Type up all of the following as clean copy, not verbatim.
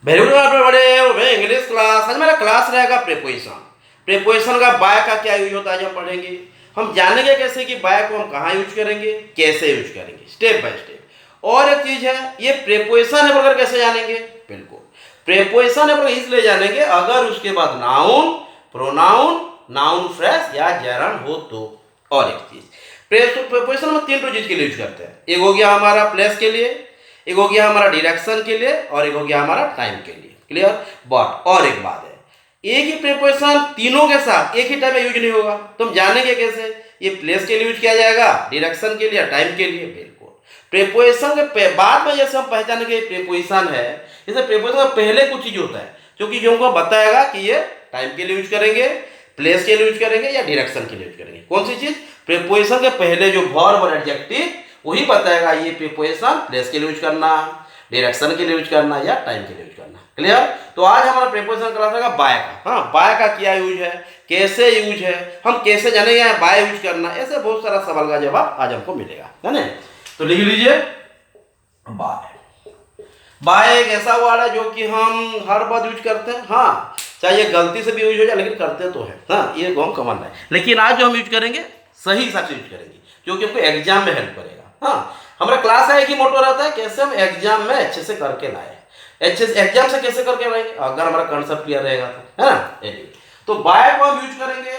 Very good आप बड़े English class. आज मेरा क्लास रहेगा प्रीपोजिशन। प्रीपोजिशन का बाय का क्या यूज होता है आज हम पढ़ेंगे। हम जानेंगे कैसे कि बाय को हम कहाँ यूज करेंगे, कैसे यूज करेंगे, स्टेप बाय स्टेप। और एक चीज है, ये प्रीपोजिशन है बोलकर कैसे जानेंगे। बिल्कुल प्रीपोजिशन है बोलकर इसलिए जानेंगे अगर उसके बाद नाउन, प्रोनाउन, नाउन फ्रेज या जर्न हो तो। और एक चीज, प्रीपोजिशन में तीन चीज के लिए यूज करते हैं। एक हो गया हमारा प्लेस के लिए, एक हो गया हमारा डायरेक्शन के लिए, और एक हो गया हमारा टाइम के लिए। क्लियर। बट और एक बात है, एक ही प्रीपोजिशन तीनों के साथ एक ही टाइम में यूज नहीं होगा। तुम जानेंगे कैसे, ये प्लेस के लिए यूज किया जाएगा, डायरेक्शन के लिए, टाइम के लिए। बिल्कुल प्रीपोजिशन के बाद में जैसे हम पहचानेंगे प्रीपोजिशन है, जैसे प्रीपोजिशन का पहले कुछ चीज होता है जो हमको बताएगा कि ये टाइम के लिए यूज करेंगे, प्लेस के लिए यूज करेंगे या डायरेक्शन के लिए यूज करेंगे। कौन सी चीज, प्रीपोजिशन के पहले जो वर्ब और एडजेक्टिव, वही बताएगा ये प्रीपोजिशन प्लेस के लिए यूज करना, डायरेक्शन के लिए यूज करना या टाइम के लिए यूज करना। क्लियर। तो आज हमारा प्रीपोजिशन क्लास रहेगा बाय का। हाँ, बाय का क्या यूज है, कैसे यूज है, हम कैसे जानेंगे बाय यूज करना, ऐसे बहुत सारा सवाल का जवाब आज हमको मिलेगा, है ना। तो लिख लीजिए बाय। बाय एक ऐसा वर्ड है जो कि हम हर बार यूज करते हैं। हाँ, चाहे ये गलती से भी यूज हो जाए लेकिन करते तो है। हाँ, ये हम कमन है, लेकिन आज जो हम यूज करेंगे सही हिसाब से यूज करेंगे जो कि हमको एग्जाम में हेल्प करेगा। हाँ, हमारा क्लास का एक ही मोटो रहता है, कैसे हम एग्जाम में अच्छे से करके लाए। अच्छे से एग्जाम से कैसे करके लाएंगे, अगर हमारा कंसेप्ट क्लियर रहेगा तो, है ना। तो बाय को हम यूज करेंगे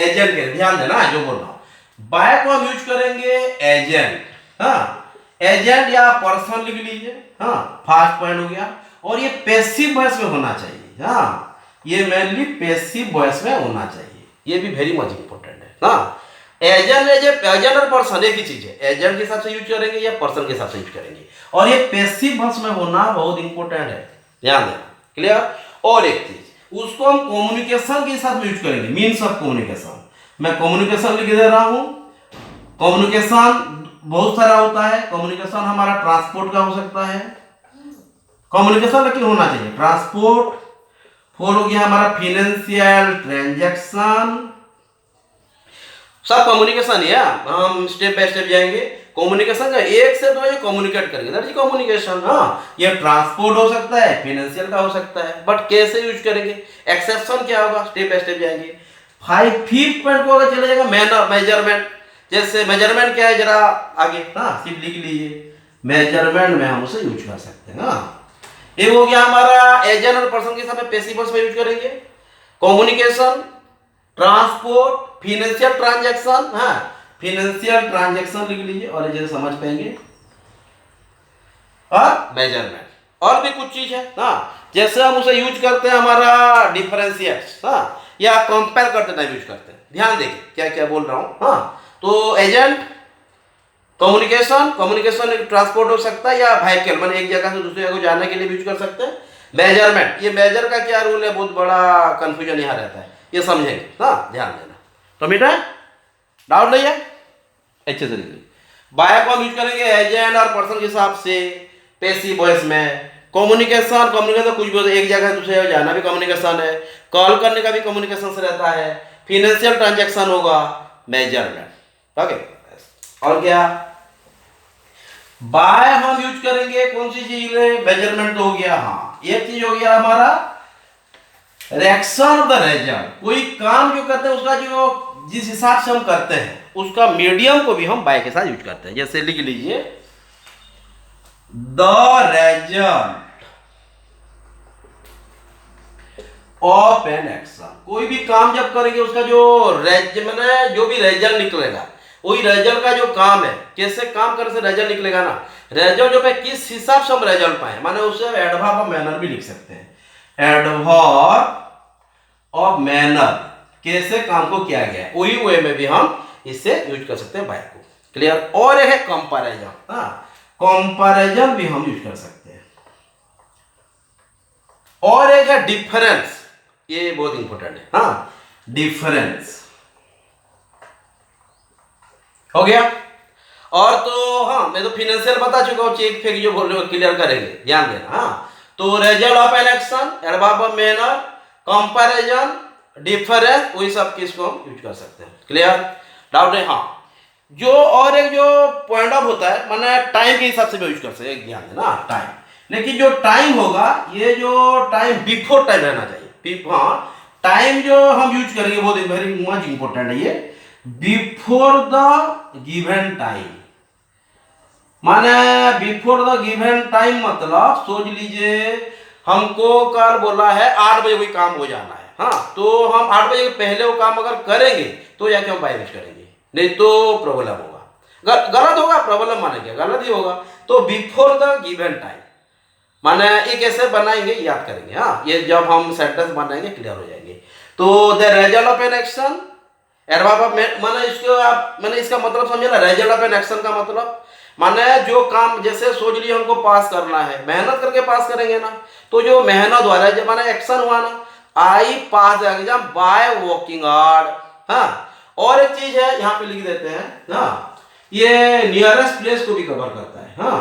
एजेंट के, ध्यान देना जो बोल रहा हूं। बाय को हम यूज करेंगे एजेंट। हाँ, एजेंट या पर्सन लिख लीजिए। हाँ, फर्स्ट पॉइंट हो गया। और ये पैसिव वॉइस में होना चाहिए। हाँ, ये मेनली पैसिव वॉइस में होना चाहिए, ये भी वेरी मच इंपॉर्टेंट है। हाँ, एजेंट और पर्सन एक ही चीज है, एजेंट के हिसाब से यूज करेंगे या पर्सन के हिसाब से यूज करेंगे। और ये पैसिव वॉइस में होना बहुत इंपॉर्टेंट है, ध्यान देना। क्लियर। और एक चीज, उसको हम कम्युनिकेशन के हिसाब में यूज करेंगे, मीन्स ऑफ कम्युनिकेशन। मैं कम्युनिकेशन लिख दे रहा हूं। कम्युनिकेशन बहुत सारा होता है। कम्युनिकेशन हमारा ट्रांसपोर्ट का हो सकता है, कम्युनिकेशन लेकिन होना चाहिए ट्रांसपोर्ट। फोर हो गया हमारा फाइनेंशियल ट्रांजैक्शन, सब कम्युनिकेशन है। हम स्टेप बाय स्टेप जाएंगे। कम्युनिकेशन का एक से दो ये कम्युनिकेट करेंगे, दैट इज कम्युनिकेशन। हाँ, ये ट्रांसपोर्ट हो सकता है, फाइनेंशियल का हो सकता है, बट कैसे यूज करेंगे, एक्सेप्शन क्या होगा, स्टेप बाय स्टेप जाएंगे। फिफ्थ पॉइंट को अगर चले जाएगा मैनर, मेजरमेंट। जैसे मेजरमेंट क्या है जरा आगे, हाँ सिर्फ लिख लीजिए। मेजरमेंट में हम उसे यूज कर सकते हैं। हाँ, ये हो गया हमारा एजेंट और पर्सन के साथ पैसिव वॉइस में यूज करेंगे। Communication, transport, financial transaction. हाँ, फाइनेंशियल ट्रांजैक्शन लिख लीजिए और जैसे समझ पाएंगे। और मेजरमेंट और भी कुछ चीज है। हाँ, जैसे हम उसे यूज करते हैं हमारा डिफरेंशिएट, हाँ, या कंपेयर करते टाइम यूज करते हैं। ध्यान देखिए क्या क्या बोल रहा हूं। हाँ, तो एजेंट, कम्युनिकेशन ट्रांसपोर्ट हो सकता है या व्हीकल, मैंने एक जगह से दूसरी जगह जाने के लिए यूज कर सकते हैं। मेजरमेंट, ये मेजर का क्या रूल है, बहुत बड़ा कंफ्यूजन यहाँ रहता है, ये समझेंगे। हाँ, ध्यान देना। तो बेटा डाउट नहीं है, अच्छे से लिखिए। बाय को हम यूज करेंगे एजेंट और पर्सन के हिसाब से पैसिव वॉइस में। कम्युनिकेशन कुछ भी एक जगह से दूसरी जगह जाना भी कम्युनिकेशन है, कॉल करने का भी कम्युनिकेशन से रहता है, फाइनेंशियल ट्रांजैक्शन होगा, मेजरमेंट। ओके, और क्या बाय हम यूज करेंगे कौन सी चीज, मेजरमेंट तो हो गया। हाँ, एक चीज हो गया हमारा रिएक्शन ऑफ द रिजल्ट। कोई काम जो करते हैं उसका जो जिस हिसाब से हम करते हैं उसका मीडियम को भी हम बाय के साथ यूज करते हैं। जैसे लिख लीजिए the result of an action. कोई भी काम जब करेंगे उसका जो मैंने जो भी रिजल्ट निकलेगा, वही रिजल्ट का जो काम है, कैसे काम करने से रिजल्ट निकलेगा ना, रिजल्ट जो है किस हिसाब से हम रिजल्ट पाए, माने उसे एडवर्ब ऑफ मैनर भी लिख सकते हैं। एडवर्ब ऑफ मैनर, कैसे काम को किया गया है, वही वे में भी हम इससे यूज कर सकते हैं बाय को। क्लियर। और एक है कंपैरिजन। हाँ, कंपैरिजन भी हम यूज कर सकते हैं। और एक है डिफरेंस, ये बहुत इंपॉर्टेंट है। हाँ, डिफरेंस हो गया। और तो हाँ, मैं तो फाइनेंशियल बता चुका हूं, चेक फेक जो बोल रहे हो क्लियर करेंगे, ध्यान देना। हाँ, तो result of an action, adverb of manner, comparison, difference, वही सब किसको हम यूज कर सकते हैं। क्लियर, डाउट है। हाँ, जो और एक जो पॉइंट ऑफ होता है, माने टाइम के हिसाब से भी यूज कर सकते हैं, ध्यान देना टाइम। लेकिन जो टाइम होगा, ये जो टाइम बिफोर टाइम रहना चाहिए। हाँ, टाइम जो हम यूज करेंगे वो वेरी मच इंपॉर्टेंट है ये, बिफोर द गिवन टाइम। माने बिफोर द गिवन टाइम मतलब सोच लीजिए हमको कल बोला है 8 बजे कोई काम हो जाना है, हाँ, तो हम 8 बजे के पहले वो काम अगर करेंगे तो जाके हम बाय यूज करेंगे, नहीं तो प्रॉब्लम होगा। गलत होगा, प्रॉब्लम मानेंगे, गलत ही होगा। तो बिफोर द गिवन टाइम माने ये कैसे बनाएंगे, याद करेंगे। हाँ, ये जब हम सेंटेंस बनाएंगे क्लियर हो जाएंगे। तो the result of an action, adverb of माने इसको आप मैंने इसका मतलब समझे ना। रिजल्ट ऑफ एन एक्शन का मतलब माने जो काम, जैसे सोच लिए हमको पास करना है, मेहनत करके पास करेंगे ना, तो जो मेहनत हो रहा है, जब माने एक्शन हुआ ना, आई पास एग्जाम बाय वर्किंग हार्ड। हाँ, और एक चीज है यहाँ पे लिख देते हैं। हाँ, ये नियरेस्ट प्लेस को भी कवर करता है। हाँ,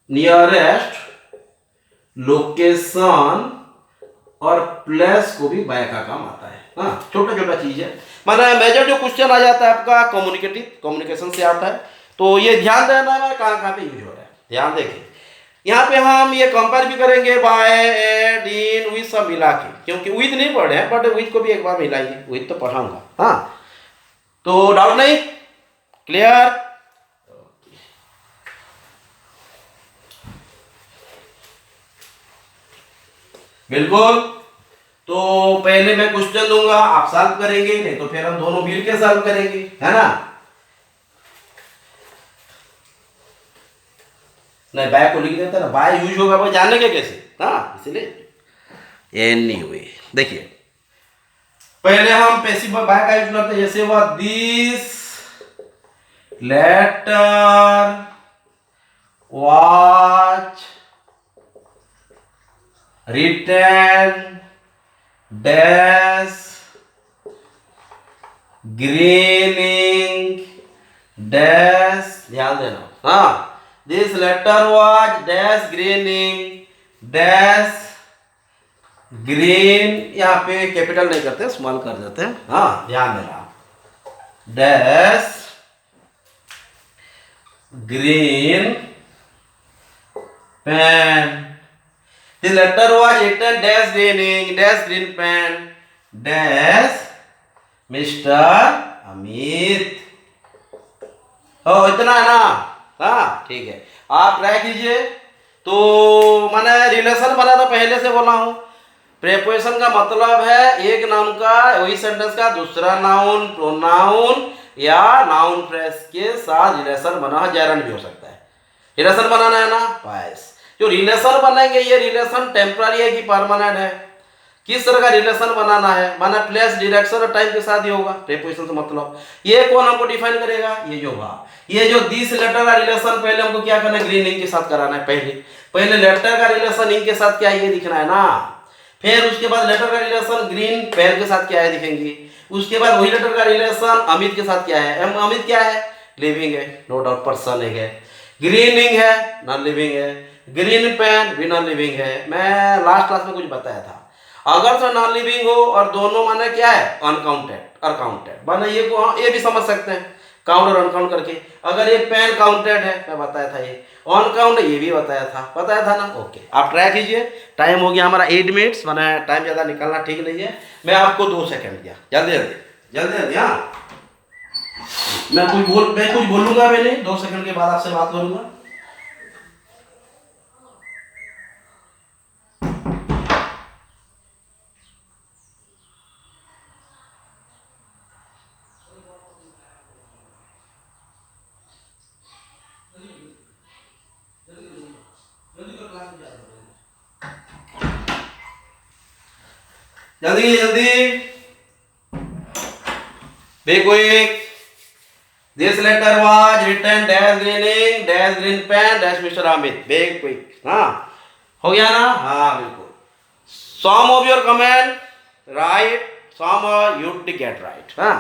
नियरेस्ट लोकेशन और प्लेस को भी बाय का काम आता है। हाँ, छोटा छोटा चीज है। मतलब मेजर जो क्वेश्चन आ जाता है आपका कम्युनिकेशन से आता है, तो ये ध्यान देना है कहाँ कहाँ पे यूज हो रहा है। ध्यान देखिए, यहाँ पे हम ये कंपेयर भी करेंगे बाय, एड, इन, विथ सब मिला के, क्योंकि विथ नहीं पढ़े हैं, बट विथ को भी एक बार मिलाइए, विथ तो पढ़ाऊंगा। हाँ, तो डाउट नहीं, क्लियर? बिल्कुल। तो पहले मैं क्वेश्चन दूंगा, आप सॉल्व करेंगे, नहीं तो फिर हम दोनों मिल के सॉल्व करेंगे, है ना। नहीं, बाय को लिख देता ना, बाय यूज होगा वो जानेंगे कैसे। हाँ, इसलिए एनीवे देखिए, पहले हम पैसिव बाय का यूज करते हैं। जैसे हुआ this letter was written dash greening dash, ध्यान देना। हाँ, this letter was dash greening dash green, यहाँ पे कैपिटल नहीं करते, स्मॉल कर देते हैं। हाँ, ध्यान देना, dash green pen. The letter was written dash greening dash green pen dash Mr. Amit. हो, इतना है ना। हाँ, ठीक है, आप ट्राई कीजिए। तो मैंने रिलेशन बना था, पहले से बोला हूँ। प्रेपोजिशन का मतलब है एक नाउन का, वही सेंटेंस का दूसरा नाउन, प्रोनाउन या नाउन फ्रेज के साथ रिलेशन बना है, जैरन भी हो सकता है। रिलेशन बनाना है ना, बस। जो रिलेशन बनेंगे ये रिलेशन टेम्पररी है कि परमानेंट है, किस तरह का रिलेशन बनाना है, माना प्लेस, डायरेक्शन और टाइम के साथ ही होगा। प्रीपोजिशन से मतलब ये कौन हमको डिफाइन करेगा, ये जो होगा। ये जो दिस लेटर का रिलेशन पहले हमको क्या करना है, ग्रीन इंक के साथ कराना है। पहले लेटर का रिलेशन इंक के साथ क्या है ये दिखना है ना, फिर उसके बाद लेटर का रिलेशन ग्रीन पेन के साथ क्या है दिखेंगे, उसके बाद वही लेटर का रिलेशन अमित के साथ क्या है। अमित क्या है, लिविंग है, नो डाउट पर्सन है। ग्रीन इंक है, नॉन लिविंग है। ग्रीन पेन भी नॉन लिविंग है। मैं लास्ट क्लास में कुछ बताया था, अगर तो नॉन लिविंग हो और दोनों माने क्या है, अनकाउंटेड माने ये को ये भी समझ सकते हैं काउंट और अनकाउंट करके। अगर ये पेन काउंटेड है, मैं बताया था, ये अनकाउंट ये भी बताया था ना। ओके, आप ट्राई कीजिए। टाइम हो गया हमारा 8 मिनट्स, माने टाइम ज़्यादा निकालना ठीक नहीं है। मैं आपको 2 सेकंड दिया, जल्दी। हाँ, मैं कुछ बोलूंगा भी नहीं, 2 सेकंड के बाद आपसे बात करूंगा। जल्दी be quick. This letter was written dash greening dash green pen dash mister Amit. Be quick. हाँ, हो गया ना। हाँ, बिल्कुल। Some of your comment right, some you did get right. हाँ,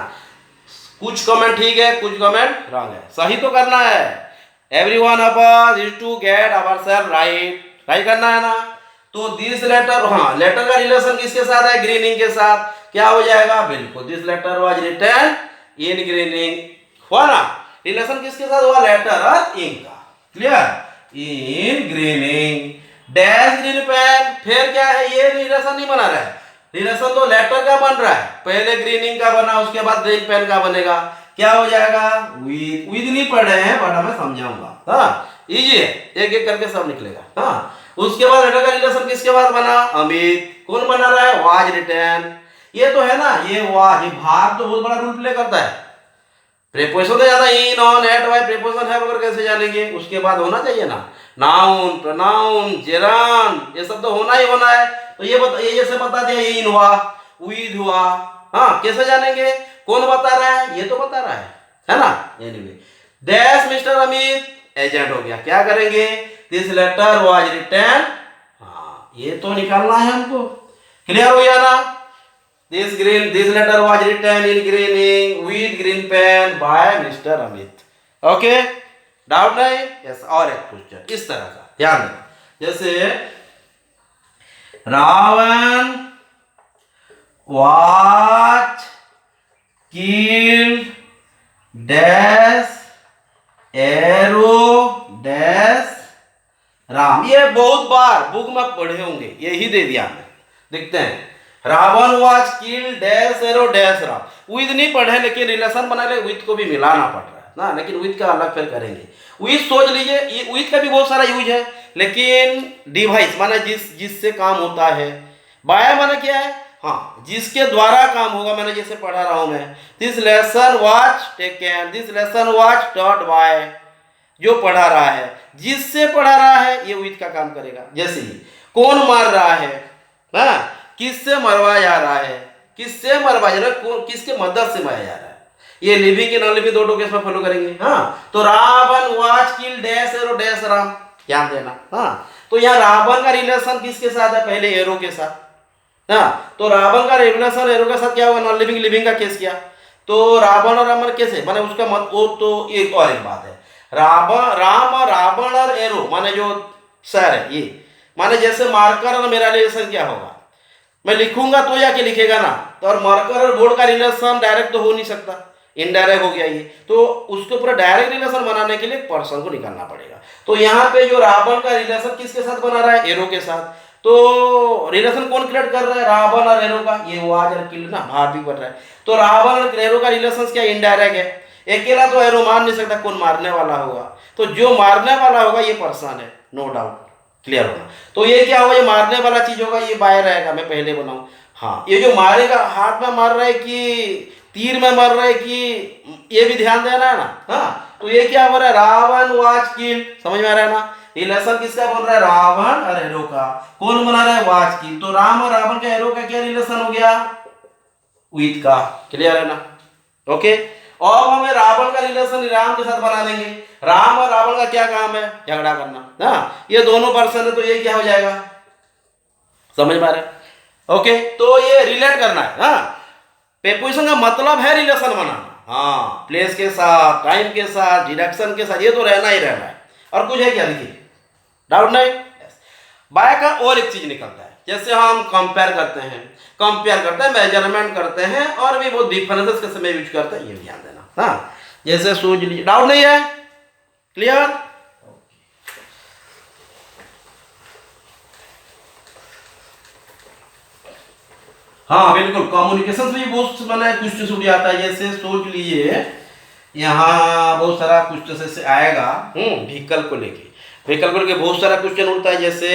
कुछ कमेंट ठीक है, कुछ कमेंट रॉन्ग है, सही तो करना है। Everyone of us is to get ourselves right करना है ना। तो दिस लेटर, हाँ, लेटर का रिलेशन किसके साथ है, ग्रीनिंग के साथ। क्या हो जाएगा, बिल्कुल, this letter was written in greening, हुआ ना। रिलेशन किसके साथ हुआ, लेटर और इंक का। क्लियर, इन ग्रीनिंग। डैश ग्रीन पेन, फिर क्या है, ये रिलेशन नहीं बना रहा है, रिलेशन तो लेटर का बन रहा है, पहले ग्रीनिंग का बना, उसके बाद ग्रीन पेन का बनेगा, क्या हो जाएगा, विद। विद नहीं पढ़ रहे हैं बट मैं समझाऊंगा, हाँ इजी है, एक एक करके सब निकलेगा। हाँ, उसके बाद लेटर का रिलेशन किसके बाद बना, अमित। कौन बना रहा है, वाज रिटर्न। ये तो है ना, ये वाज, ये भाग तो बहुत बड़ा रोल प्ले करता है। प्रीपोजिशन तो ज्यादा इन, ऑन, एट, वाई, प्रीपोजिशन है वगैरह कैसे जानेंगे, उसके बाद होना चाहिए ना नाउन, प्रोनाउन, जेरान, ये सब तो होना ही होना है। तो ये जैसे बता दिया, ये इन हुआ, विद हुआ, हाँ कैसे जानेंगे, कौन बता रहा है, ये तो बता रहा है ना। Anyway, dash mister Amit agent हो गया, क्या करेंगे, दिस लेटर वाज रिटन, हाँ ये तो निकालना है हमको, क्लियर हो गया ना। this letter was written in greening with green pen by Mr. Amit. Okay, doubt नहीं, यस। और एक क्वेश्चन इस तरह का ध्यान देना, जैसे Ravan was killed dash arrow dash Ram. ये बहुत बार बुक में पढ़े होंगे, यही दे दिया मैं, देखते हैं, Ravan was killed dash arrow dash Ram. With नहीं पढ़े, लेकिन रिलेशन बना ले, विद को भी मिलाना पड़ रहा है ना, लेकिन विद का अलग फिर करेंगे। विद सोच लीजिए, ये विद का भी बहुत सारा यूज है, लेकिन डिवाइस माने जिससे काम होता है, बाय माने क्या है, हाँ जिसके द्वारा काम होगा, मैंने जैसे पढ़ा रहा हूं मैं, this lesson was taken, this lesson was taught by, जो पढ़ा रहा है, जिससे पढ़ा रहा है, ये विद का काम करेगा। जैसे कौन मार रहा है, हाँ किससे मरवाया जा रहा है, किससे मरवाया जा रहा है, किसके मदद से मारा जा रहा है, ये लिविंग की नॉन लिविंग दो केस में फॉलो करेंगे। हाँ, तो Ravan was killed dash arrow dash Ram, ध्यान देना। हाँ, तो यहाँ रावण का रिलेशन किसके साथ है, पहले एरो के साथ। हाँ, तो रावण का रिलेशन एरो के साथ क्या होगा, नॉन लिविंग लिविंग का केस किया, तो रावण और रावण कैसे माने उसका मत, वो तो एक और एक बात है, रावण और एरो माने जो सर है, ये माने जैसे मार्कर और मेरा रिलेशन क्या होगा, मैं लिखूंगा तो जाके लिखेगा ना, तो और मार्कर और बोर्ड का रिलेशन डायरेक्ट तो हो नहीं सकता, इनडायरेक्ट हो गया ये, तो उसके पूरा डायरेक्ट रिलेशन बनाने के लिए पर्सन को निकालना पड़ेगा। तो यहाँ पे जो रावण का रिलेशन किसके साथ बना रहा है, एरो के साथ, तो रिलेशन कौन क्रिएट कर रहा है, रावण और एरो का, ये वाज और किल्ड ना, भार भी बढ़ रहा है, तो रावण और एरो का रिलेशन क्या, इनडायरेक्ट है, अकेला तो एरो मार नहीं सकता, कौन मारने वाला होगा, तो जो मारने वाला होगा ये पर्सन है, नो डाउट, क्लियर होना। तो ये क्या होगा, ये मारने वाला चीज होगा, ये बाय रहेगा, मैं पहले बनाऊं। हाँ, ये जो मारेगा हाथ में मार रहा है कि तीर में मार रहा है कि, ये भी ध्यान देना है ना। हाँ, तो ये क्या हो रहा है, रावण वाज किल्ड, समझ में आ रहा है ना, रिलेशन किसका बन रहा है, रावण और एरो का, कौन बना रहा है, वाज किल्ड, तो राम और रावण का एरो का क्या रिलेशन हो गया, विद का, क्लियर है ना। ओके, और हमें रावण का रिलेशन राम के साथ बना देंगे, राम और रावण का क्या काम है, झगड़ा करना ना, ये दोनों पर्सन है, तो ये क्या हो जाएगा, समझ में आ रहा है। ओके, तो ये रिलेट करना है। हाँ, प्रीपोजिशन का मतलब है रिलेशन बनाना, हाँ प्लेस के साथ, टाइम के साथ, डिडक्शन के साथ, ये तो रहना ही रहना है। और कुछ है क्या, देखिए, डाउट नहीं। बाय का और एक चीज निकलता है, जैसे हम कंपेयर करते हैं, मेजरमेंट करते हैं, और भी बहुत डिफरेंसेस के समय यूज करते हैं, ये ध्यान देना। हाँ, जैसे सोच लीजिए, डाउट नहीं है, क्लियर। हाँ बिल्कुल, कम्युनिकेशन में भी बहुत मैंने क्वेश्चन छूट जाता है, जैसे सोच लीजिए यहाँ बहुत सारा क्वेश्चन से आएगा, व्हीकल को लेके बहुत सारा क्वेश्चन उठता है, जैसे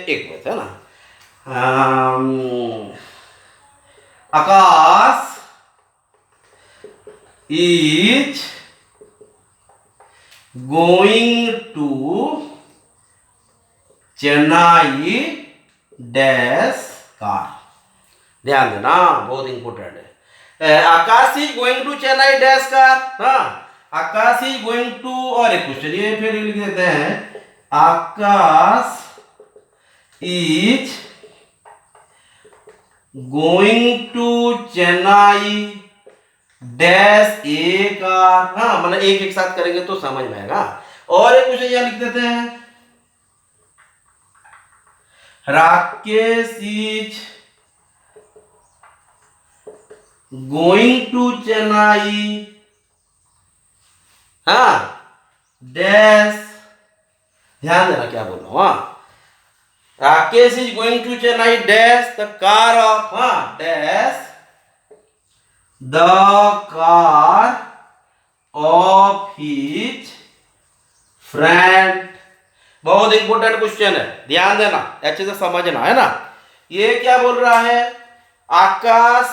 एक बात है ना, Akash is going to Chennai dash car, ध्यान देना, बहुत इंपोर्टेंट है। Akash is going to Chennai dash car, हाँ आकाश इज गोइंग टू, और एक क्वेश्चन ये फिर लिख देते हैं, Akash is going to Chennai dash a car, हाँ मतलब एक साथ करेंगे तो समझ में आएगा। और एक क्वेश्चन यहां लिख देते हैं, Rakesh is going to Chennai, हाँ डैश, ध्यान देना क्या बोल रहा हूं, हाँ Rakesh is going to Chennai dash the car of dash the car of his friend. बहुत इंपॉर्टेंट क्वेश्चन है, ध्यान देना, अच्छे से समझना है ना। ये क्या बोल रहा है, आकाश,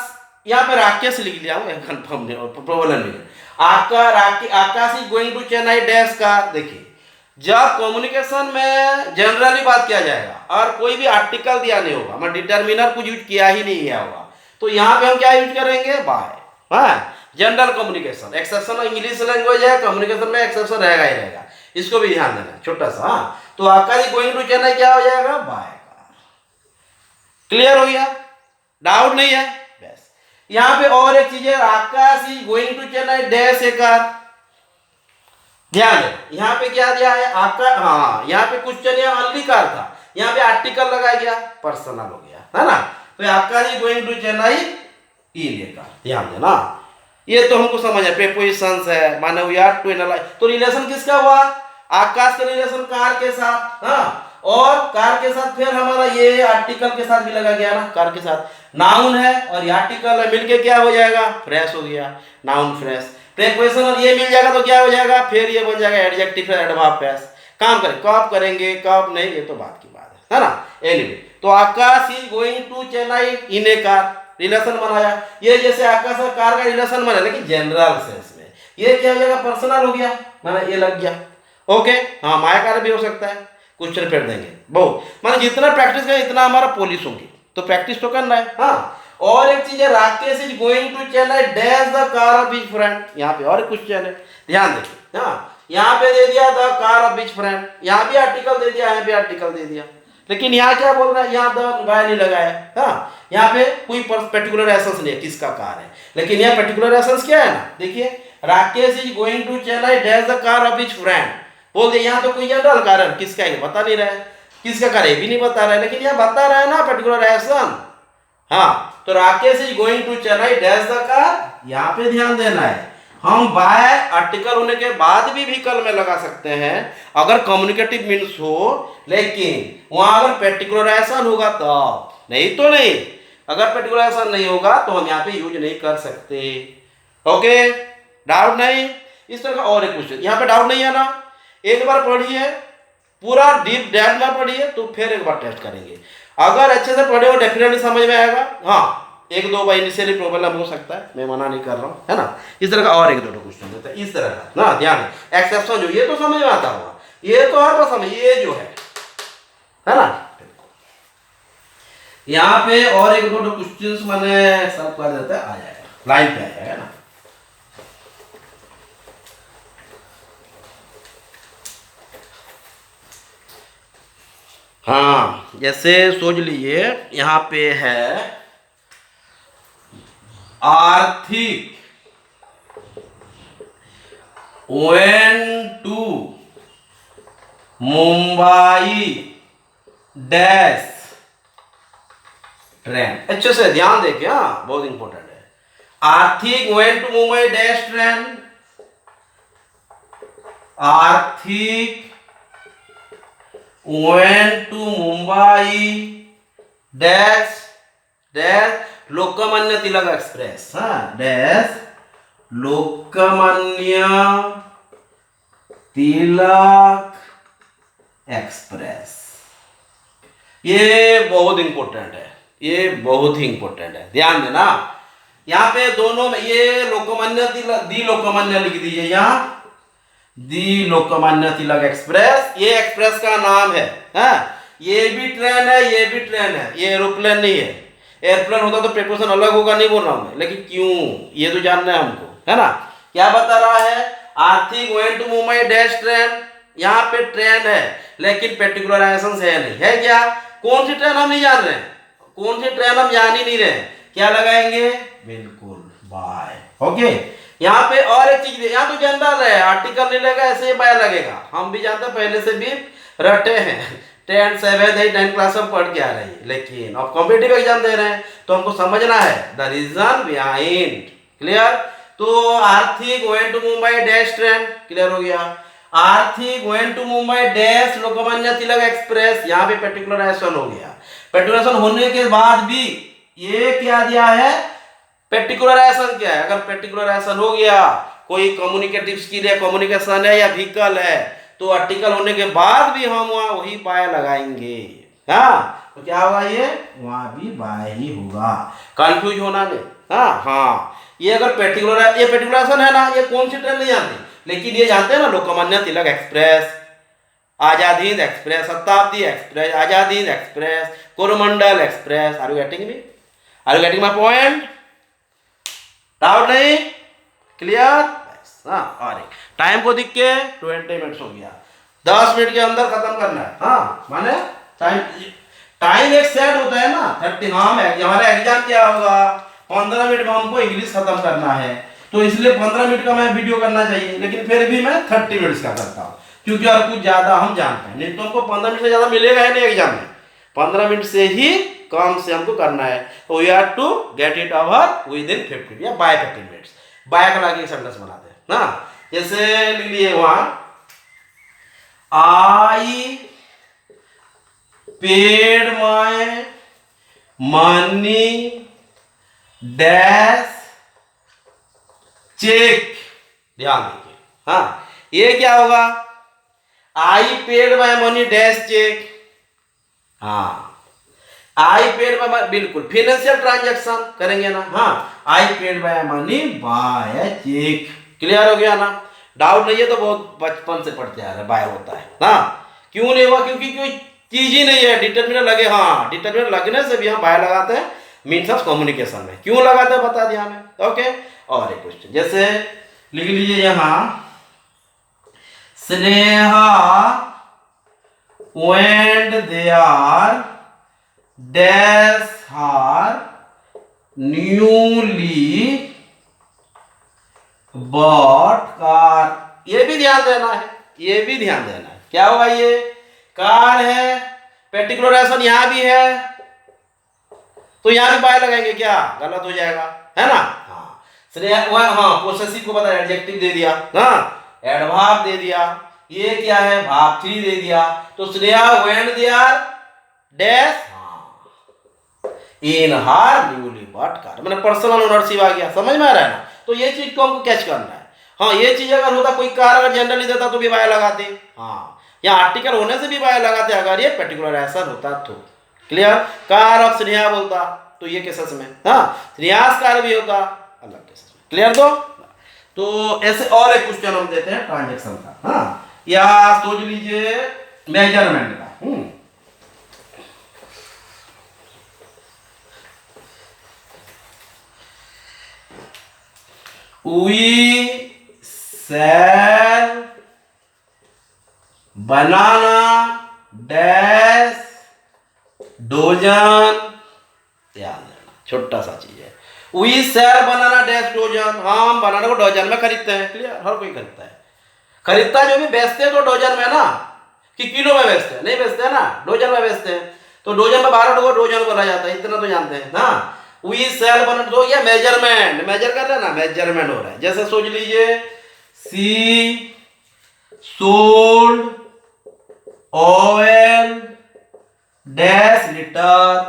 यहाँ पे राकेश लिख लिया हूं, कंफर्म नहीं, प्रॉब्लम नहीं है। Akash is going to Chennai dash का। देखिए, जब कम्युनिकेशन में जनरली बात किया जाएगा और कोई भी आर्टिकल दिया नहीं होगा, मैं डिटर्मिनर कुछ यूज किया ही नहीं गया होगा, तो यहाँ पे हम क्या यूज करेंगे, by. General communication, exception English language है, कम्युनिकेशन में एक्सेप्शन रहेगा ही रहेगा, इसको भी ध्यान देना छोटा सा। तो आकाश गोइंग टू चेन्नई क्या हो जाएगा, बाय कार। क्लियर हो गया, डाउट नहीं है बस। यहाँ पे और एक चीज है, Akash is going to Chennai dash a car. ध्यान दे, यहाँ पे क्या दिया है, आकाश, यहाँ पे क्वेश्चन या ओनली कार था, यहाँ पे आर्टिकल लगाया गया, पर्सनल हो गया, है ना। तो Akash is going to Chennai in a car, ध्यान देना। ये तो हमको समझ है, प्रीपोजिशंस है, माने वी आर टू एनालाइज। तो रिलेशन किसका हुआ, आकाश का रिलेशन कार के साथ, और कार के साथ फिर हमारा ये आर्टिकल के साथ भी लगा गया ना, कार के साथ नाउन है और ये आर्टिकल है, मिलके क्या हो जाएगा, फ्रेश हो गया, नाउन फ्रेश। प्रीपोजिशन और ये मिल जाएगा तो क्या हो जाएगा, फिर ये बन जाएगा एडजेक्टिव फिर एडवर्ब फ्रेश। काम करें, कब करेंगे कब नहीं, ये तो बात की बात है ना। एनीवे, तो Akash is going to Chennai in a car, relation बनाया। ये जैसे आकाश और कार का रिलेशन बना, लेकिन जनरल सेंस में। ये क्या हो जाएगा, पर्सनल हो गया, माना ये लग गया। ओके, हाँ, माया कार्य भी हो सकता है, क्वेश्चन फिर देंगे बहुत, माना जितना प्रैक्टिस करें इतना हमारा पॉलिश होंगी, तो प्रैक्टिस तो करना है। हाँ, और एक चीज है, Rakesh is going to Chennai dash the car of his friend. यहाँ पे और क्वेश्चन है, ध्यान देखिए। यहाँ पे दे दिया the car of his friend, यहाँ भी आर्टिकल दे दिया, यहाँ भी आर्टिकल दे दिया, लेकिन यहाँ क्या बोल रहा है, यहाँ द गाय नहीं लगाया। यहाँ पे कोई पर्टिकुलर एसेंस नहीं है किसका कार है, लेकिन यहाँ पर्टिकुलर एसेंस क्या है ना, देखिए, Rakesh is going to Chennai dash the car of his friend बोल दे। यहाँ तो कोई जनरल कार है, किसका है बता नहीं रहा है, किसका कार है भी नहीं बता रहा है, लेकिन यहाँ बता रहा है ना पर्टिकुलर एसेंस। तो Rakesh is going to Chennai dash the car, यहाँ पे ध्यान देना है। हम बाय आर्टिकल होने के बाद भी व्हीकल में लगा सकते हैं अगर कम्युनिकेटिव मीन्स हो, लेकिन वहां अगर पर्टिकुलराइजेशन होगा तो, नहीं तो नहीं। अगर पर्टिकुलराइजेशन नहीं होगा तो हम यहाँ पे यूज नहीं कर सकते। ओके, डाउट नहीं। इस तरह का और एक क्वेश्चन, यहाँ पे डाउट नहीं है ना, एक बार पढ़िए, पूरा डीप डेप्थ में पढ़िए, तो फिर एक बार टेस्ट करेंगे। अगर अच्छे से पढ़े हो डेफिनेटली समझ में आएगा। हाँ, एक दो बार इनिशियली प्रॉब्लम हो सकता है, मैं मना नहीं कर रहा हूँ, है ना। इस तरह का और एक दो क्वेश्चन देता है, इस तरह का ना, ध्यान। एक्सेप्शन जो ये तो समझ में आता होगा, ये तो हर बार समझ, ये जो है ना। यहाँ पे और एक दो क्वेश्चंस मैंने सब कर देता है, आ जाएगा, लाइन पे आ जाएगा ना। हाँ, जैसे सोच लीजिए, यहाँ पे है आर्थिक went to Mumbai dash train. अच्छे से ध्यान देके, हाँ, बहुत इंपॉर्टेंट है। आर्थिक went to Mumbai dash train, आर्थिक went to Mumbai dash dash Lokmanya Tilak express, dash Lokmanya Tilak express. ये बहुत इंपॉर्टेंट है, ये बहुत ही इंपॉर्टेंट है, ध्यान देना। यहाँ पे दोनों में ये लोकमान्य तिलक, दी लोकमान्य लिख दीजिए यहाँ, दी लोकमान्य तिलक एक्सप्रेस, ये एक्सप्रेस का नाम है। ये भी ट्रेन है, ये भी ट्रेन है, ये एरोप्लेन नहीं है। एयरप्लेन होता तो प्रीपोजिशन अलग होगा, नहीं बोल रहा हूं मैं, लेकिन क्यों ये तो जानना है हमको, है ना। क्या बता रहा है, आर्थिक went to Mumbai dash train, यहाँ पे ट्रेन है लेकिन पर्टिकुलराइजेशन है नहीं, है क्या, कौन सी ट्रेन हम नहीं जान रहे, कौन सी ट्रेन हम जान ही नहीं रहे, क्या लगाएंगे, बिल्कुल बाय। ओके, यहाँ पे और एक चीज, यहाँ तो जनरल है, आर्टिकल नहीं लगेगा, ऐसे ही बाय लगेगा, हम भी जानते हैं, पहले से भी रटे हैं, 10, 7, 8, 9 क्लास में पढ़ के आ रही है, लेकिन अब कॉम्पिटिटिव एग्जाम दे रहे हैं तो हमको समझना है द रीजन बिहाइंड। क्लियर। तो Arthik went to Mumbai dash train, clear हो गया। Aarti going to Mumbai dash Lokmanya Tilak express, यहाँ पे पर्टिकुलराइजेशन हो गया। पर्टिकुलराइजेशन होने के बाद भी ये क्या दिया है, पर्टिकुलराइजेशन क्या है, अगर पर्टिकुलराइजेशन हो गया, कोई कम्युनिकेटिव स्किल है, कम्युनिकेशन है या व्हीकल है, तो आर्टिकल होने के बाद भी हम वहां वही बाय लगाएंगे। हाँ, तो क्या होगा, ये वहां भी बाय ही होगा, कंफ्यूज होना नहीं। हाँ, ये अगर पर्टिकुलर, ये पर्टिकुलराइजेशन है ना, ये कौन सी ट्रेन नहीं जानते, लेकिन ये जानते हैं ना, Lokmanya Tilak express, Azad Hind express, Shatabdi express, Azad Hind express, Coromandel express. Are you getting me? Are you getting my point? Doubt नहीं? क्लियर? हाँ, और टाइम को देख के 20 मिनट्स हो गया, 10 मिनट के अंदर खत्म करना है। हाँ, माने टाइम एक सेट होता है ना 30। हाँ, हमारा एग्जाम क्या होगा, 15 मिनट में हमको इंग्लिश खत्म करना है, तो इसलिए 15 मिनट का मैं वीडियो करना चाहिए, लेकिन फिर भी मैं 30 मिनट्स का करता हूँ, क्योंकि और कुछ ज्यादा हम जानते हैं, नहीं तो हमको 15 मिनट से ज्यादा मिलेगा ही नहीं एग्जाम में। 15 मिनट से ही कम से हमको करना है, तो we have to get it over within 15 या बाय 15 मिनट्स। बाय का लाके सेंटेंस बनाते हैं ना, जैसे लिख लिए वहां, I paid my money dash cheque. ध्यान दीजिए, हाँ, ये क्या होगा, I paid my money dash cheque. हाँ, आई पेड बाय, बिल्कुल फाइनेंशियल ट्रांजैक्शन करेंगे ना। हाँ, I paid by money by cheque. Clear हो गया ना? डाउट नहीं है तो बहुत बचपन से पढ़ते आ रहे, बाय होता है। हाँ, क्यों नहीं हुआ, क्योंकि कोई चीज ही नहीं है, डिटरमिनर लगे। हाँ, डिटरमिनर लगने से भी हम बाय लगाते हैं, मीन्स ऑफ कम्युनिकेशन में। क्यों लगाते हैं बता दिया हमें। ओके, और एक क्वेश्चन, जैसे लिख लीजिए यहां, Sneha went there dash her newly bought car. ये भी ध्यान देना है, ये भी ध्यान देना है। क्या होगा, ये कार है, पर्टिकुलराइजेशन यहां भी है, तो यहां भी बाय लगाएंगे, क्या गलत हो जाएगा, है ना। हाँ, हाँ, पोसेसिव को बता, एडजेक्टिव दे दिया, हाँ, एडवर्ब दे दिया, ये क्या है, वर्ब 3 दे दिया, तो Sneha went there dash in her newly bought car, मैंने पर्सनल ओनरशिप आ गया, समझ में आ रहा है ना। तो ये चीज को हमको कैच करना है। हाँ, ये चीज अगर होता, कोई कार अगर जनरली देता तो भी बाय लगाते। हाँ, या आर्टिकल होने से भी बाय लगाते अगर ये पर्टिकुलराइजेशन होता तो। क्लियर? कार ऑफ स्नेहा बोलता तो ये केसेस में, हाँ, स्नेहास कार भी होता अलग केसेस में। क्लियर? तो ऐसे और एक क्वेश्चन हम देते हैं ट्रांजेक्शन का। हाँ, या सोच लीजिए मेजरमेंट का। We sell banana dash dozen. ध्यान देना, छोटा सा चीज है। We sell banana dash dozen, हाँ, हम बनाना को डोजन में खरीदते हैं। क्लियर? हर कोई खरीदता है, खरीदता है, जो भी बेचते हैं तो डोजन में ना, कि किलो में बेचते हैं, नहीं बेचते हैं ना, डोजन में बेचते हैं। तो डोजन में 12 को डोजन बोला जाता है, इतना तो जानते हैं ना। वी सेल बना दो, ये मेजरमेंट, मेजर कर रहे हैं ना, मेजरमेंट हो रहा है। जैसे सोच लीजिए, सी सोल्ड ऑयल डैश लीटर,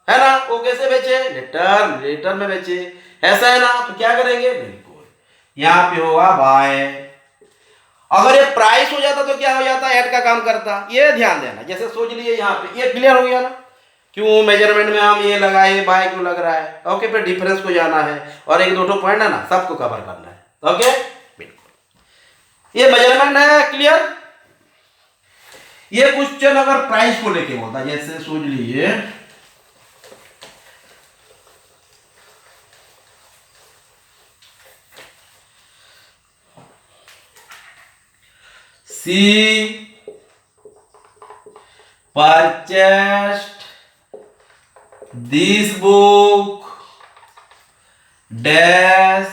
है ना, वो कैसे बेचे, लीटर, लीटर में बेचे, ऐसा है ना। तो क्या करेंगे, बिल्कुल यहाँ पे होगा बाय। अगर ये प्राइस हो जाता तो क्या हो जाता, ऐड का काम करता। ये ध्यान देना। जैसे सोच लिए यहाँ पे, ये क्लियर हो गया ना, क्यों मेजरमेंट में हम ये लगाए, बाय क्यों लग रहा है। ओके, फिर डिफरेंस को जाना है, और एक दो पॉइंट है ना, सबको कवर करना है। ओके, बिल्कुल, ये मेजरमेंट है। क्लियर? ये क्वेश्चन अगर प्राइस को लेके होता, जैसे सोच लीजिए, she purchased this book dash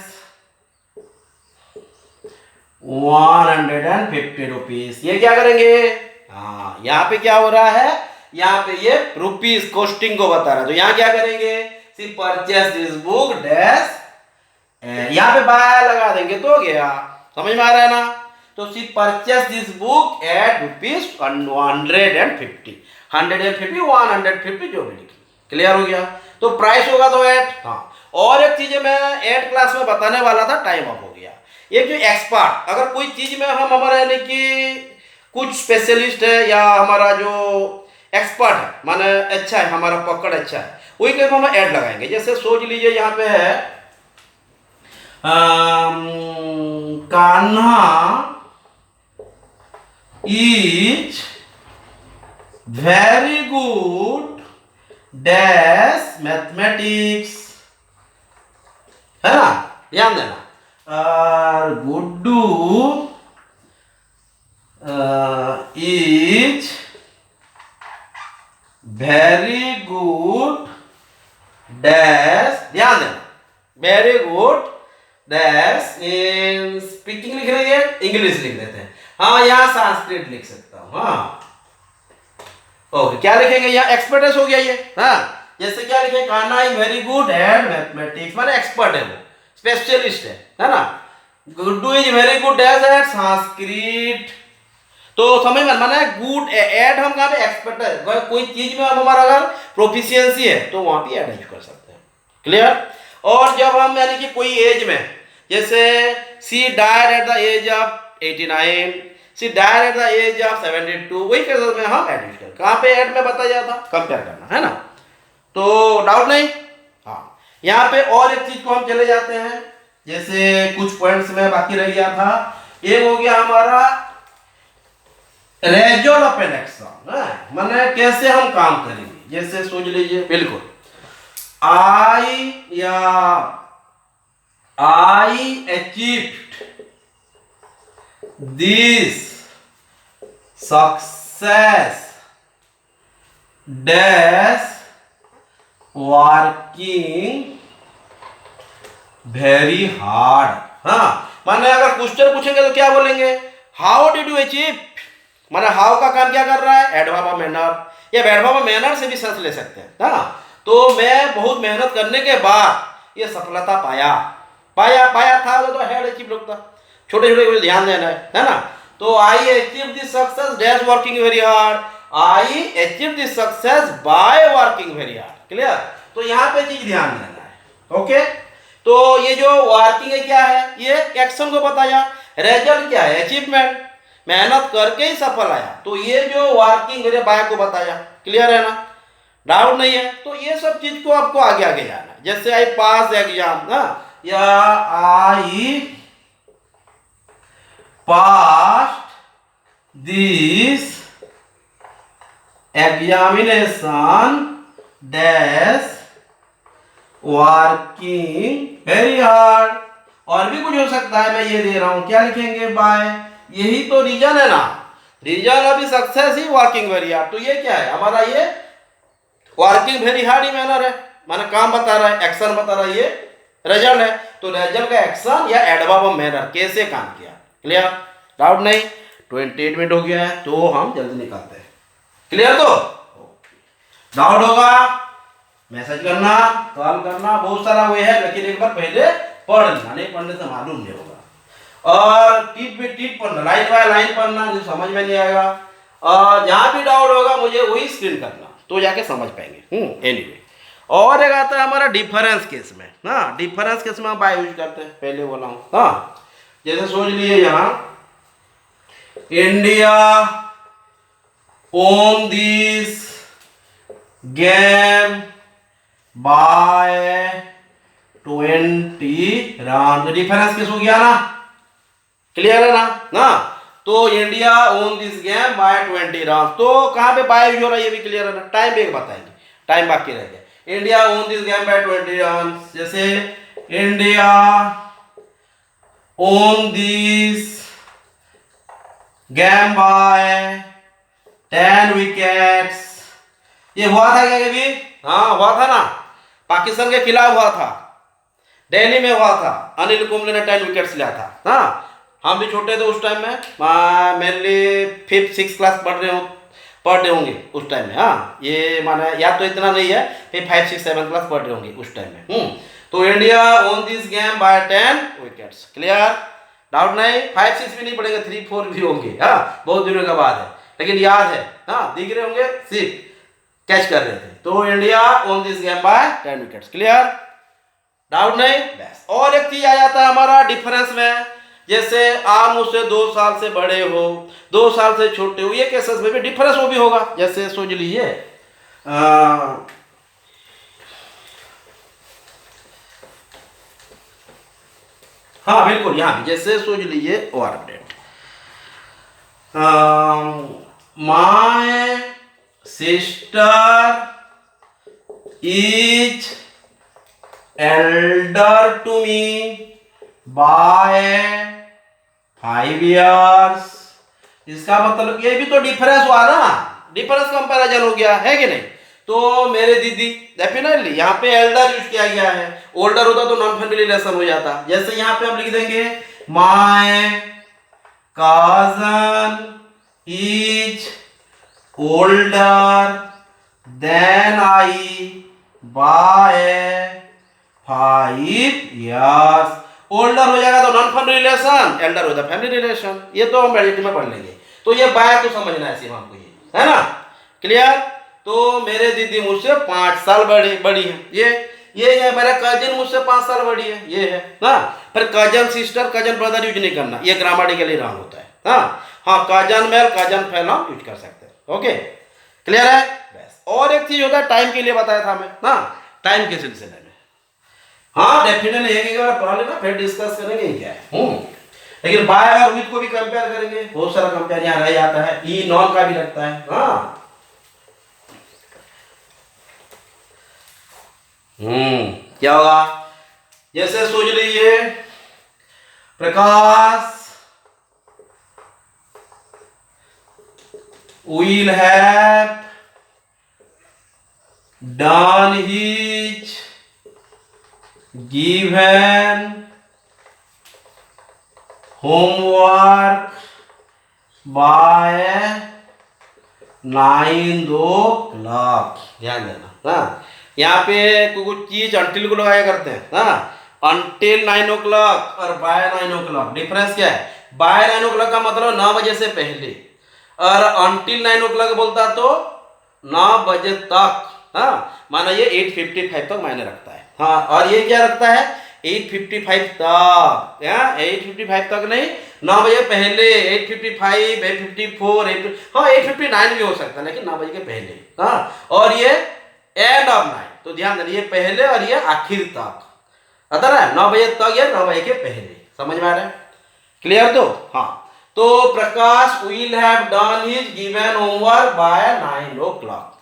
150 rupees. ये क्या करेंगे, हाँ, यहाँ पे क्या हो रहा है, यहाँ पे ये रुपीज कॉस्टिंग को बता रहा है, तो यहाँ क्या करेंगे, सी परचेस दिस बुक डैश, यहाँ पे बाय लगा देंगे तो हो गया। समझ में आ रहा है ना। तो she purchase this book at rupees 150, 150 जो भी लिखी। क्लियर हो गया। तो प्राइस होगा तो एट। हाँ, और एक चीज मैं एट क्लास में बताने वाला था, टाइम अप हो गया। एक जो एक्सपर्ट, अगर कोई चीज में हम हमारा यानी कि कुछ स्पेशलिस्ट है या हमारा जो एक्सपर्ट है, माने अच्छा है, हमारा पकड़ अच्छा है, वही के हम ऐड लगाएंगे। जैसे सोच लीजिए यहाँ पे है Kanha is very good dash mathematics, है ना, ध्यान देना। और Guddu is very good dash, ध्यान देना, very good dash in speaking लिख रही है, इंग्लिश लिख देते हैं। हाँ, यहाँ संस्कृत लिख सकता हूँ। हाँ, ओके, क्या लिखेंगे यहाँ, एक्सपर्टेस हो गया ये। हाँ, जैसे क्या लिखे, Kanha is very good at mathematics, माने एक्सपर्ट है वो, स्पेशलिस्ट है ना। Guddu is very good at Sanskrit. तो समझ में माना गुड ऐड हम कहाँ पे, एक्सपर्ट है, कोई चीज में हम हमारा अगर प्रोफिशिएंसी है तो वहां पे ऐड यूज कर सकते हैं। क्लियर। और जब हम यानी कि कोई एज में, जैसे she died at the age of 89, she died at the age of 72, वही केस में हम ऐड यूज कर, कहाँ पे ऐड में बताया था, कंपेयर करना, है ना। तो डाउट नहीं। हाँ, यहाँ पे और एक चीज को हम चले जाते हैं, जैसे कुछ पॉइंट्स में बाकी रह गया था। एक हो गया हमारा रेजोल ऑफ एन एक्शन, माने कैसे हम काम करेंगे। जैसे सोच लीजिए, बिल्कुल I achieved this success dash working very hard. हाँ, माने अगर क्वेश्चन पूछेंगे तो क्या बोलेंगे, हाउ डिड यू अचीव, माने हाउ का काम क्या कर रहा है, एडवर्ब ऑफ मैनर, या एडवर्ब ऑफ मैनर से भी सेंस ले सकते हैं। हाँ, तो मैं बहुत मेहनत करने के बाद ये सफलता पाया था, तो हैड अचीव लोग था, छोटे छोटे ध्यान देना है ना। तो I achieve this success dash working very hard, I achieve this success by working very hard. Clear. तो यहाँ पे चीज ध्यान देना है। ओके, तो ये जो वर्किंग है क्या है, ये एक्शन को बताया, रिजल्ट क्या है, अचीवमेंट, मेहनत करके ही सफल आया, तो ये जो वर्किंग मेरे बाय को बताया। क्लियर है ना, डाउट नहीं है। तो ये सब चीज को आपको आगे आगे जाना है। जैसे आई पास एग्जाम ना, या I pass this examination dash working very hard. और भी कुछ हो सकता है, मैं ये दे रहा हूं, क्या लिखेंगे, बाय, यही तो रीजन है ना, रीजन अभी सक्सेस ही वर्किंग वेरी हार्ड। तो ये क्या है हमारा, ये वर्किंग वेरी हार्ड ही मैनर है, माना काम बता रहा है, एक्शन बता रहा है, ये रिजल्ट है। तो रिजल्ट का एक्शन या एडवर्ब ऑफ मैनर कैसे काम किया। क्लियर, डाउट नहीं। 28 मिनट हो गया है, तो हम जल्दी निकालते हैं। क्लियर, तो डाउट होगा मैसेज करना, कॉल करना, बहुत सारा वे है, लेकिन एक बार पहले पढ़ लेना, नहीं पढ़ने से मालूम नहीं होगा। और टीप पे टीप पढ़ना, लाइन बाय लाइन पढ़ना, जो समझ में नहीं आएगा, और जहां भी डाउट होगा मुझे वही स्क्रीन करना, तो जाके समझ पाएंगे। एनीवे, और एक आता है हमारा डिफरेंस केस में ना, डिफरेंस केस में हम बाय यूज करते हैं, पहले बोला हूं। हाँ, जैसे सोच लीजिए यहाँ India won this game by 20 run, difference case हो गया ना। क्लियर है ना। तो India won this game by 20 run, तो कहां पे बाय यूज हो रहा है ये भी क्लियर है ना। टाइम भी एक बताएंगे, टाइम बाकी रह गया। India won this game by 20 run, जैसे India won this game by 10 wickets. ये हुआ था क्या कभी, हाँ हुआ था ना, पाकिस्तान के खिलाफ हुआ था, दिल्ली में हुआ था, अनिल कुंबले ने 10 विकेट्स लिया था। हाँ, हम भी छोटे थे उस टाइम में, मेनली 5th-6th क्लास पढ़ रहे होंगे उस टाइम में। हाँ, ये माना याद तो इतना नहीं है, फिर 5, 6, 7 क्लास पढ़ रहे होंगे उस टाइम में। तो India won this game by 10 wickets. Clear, doubt नहीं, 5 6 भी नहीं पढ़ेंगे, 3 4 भी होंगे। हाँ, बहुत दिनों के बाद है, लेकिन याद है। हाँ, दिख रहे होंगे, सिर्फ कैच कर रहे थे। तो India won this game by 10 wickets. Clear, doubt नहीं, बस। और एक चीज आ जाता है हमारा डिफरेंस में, जैसे आप मुझसे 2 साल से बड़े हो, 2 साल से छोटे हो, ये केसेस में भी डिफरेंस वो भी होगा। जैसे सोच लीजिए, हाँ बिल्कुल, यहाँ भी जैसे सोच लीजिए और update, my sister is elder to me by 5 years। इसका मतलब ये भी तो डिफरेंस हुआ ना, डिफरेंस कंपैरिजन हो गया है कि नहीं। तो मेरे दीदी, डेफिनेटली यहाँ पे एल्डर यूज किया गया है, ओल्डर होता तो नॉन फैमिली रिलेशन हो जाता। जैसे यहाँ पे हम लिख देंगे my cousin is older than I by 5 years। Older हो जाएगा तो नॉन फैमिली रिलेशन, एल्डर हो जाएगा फैमिली रिलेशन। ये तो हम एडिट में पढ़ लेंगे। तो ये बाय तो समझना है सिर्फ हमको, ये है ना। क्लियर। तो मेरे दीदी मुझसे 5 साल बड़ी है। ये है मेरा कजिन मुझसे 5 साल बड़ी है, ये है ना। फिर cousin sister, cousin brother use नहीं करना, ये ग्रामेटिकली रॉन्ग होता है। हाँ, कजन मेल, कजन फेल हम यूज कर सकते हैं। ओके, क्लियर है, बस। और एक चीज होता है, टाइम के लिए बताया था मैं, हाँ, टाइम के सिलसिले में। हाँ, डेफिनेटली एक बार पढ़ लेना, फिर डिस्कस करेंगे क्या है। लेकिन बाय और विद को भी कंपेयर करेंगे, बहुत सारा कंपेयर यहाँ रह जाता है, ई नॉन का भी लगता है। हाँ, क्या होगा, जैसे सोच लीजिए प्रकाश will have done his given homework by 9 o'clock। ध्यान देना, हाँ, यहाँ पे कुछ चीज अंटिल को लगाया करते हैं। हाँ, अंटिल 9 o'clock और बाय 9 o'clock, डिफरेंस क्या है। बाय 9 o'clock का मतलब 9 बजे से पहले, और अंटिल 9 o'clock बोलता तो 9 बजे तक। हाँ, माना ये 8:55 तक मायने रखता है। हाँ, और ये क्या रखता है, 8:55 तक। 8:55 तक नहीं, 9 बजे पहले, 8:55, 8:54, 8:59 भी हो सकता है, लेकिन 9 बजे के पहले। हाँ, और ये एंड ऑफ नाइट, तो ध्यान देना, ये पहले और ये आखिर तक आता है। 9 बजे तक या 9 बजे के पहले, समझ में आ रहा है। क्लियर। तो हाँ, तो Prakash will have done his given homework by 9 o'clock।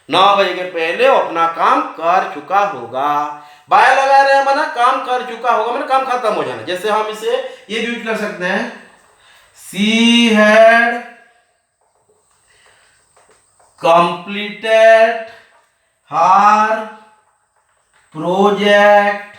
9 बजे के पहले वो अपना काम कर चुका होगा। बाय लगा रहे हैं माना काम कर चुका होगा, माना काम खत्म हो जाना। जैसे हम इसे ये भी यूज कर सकते हैं, she had completed her project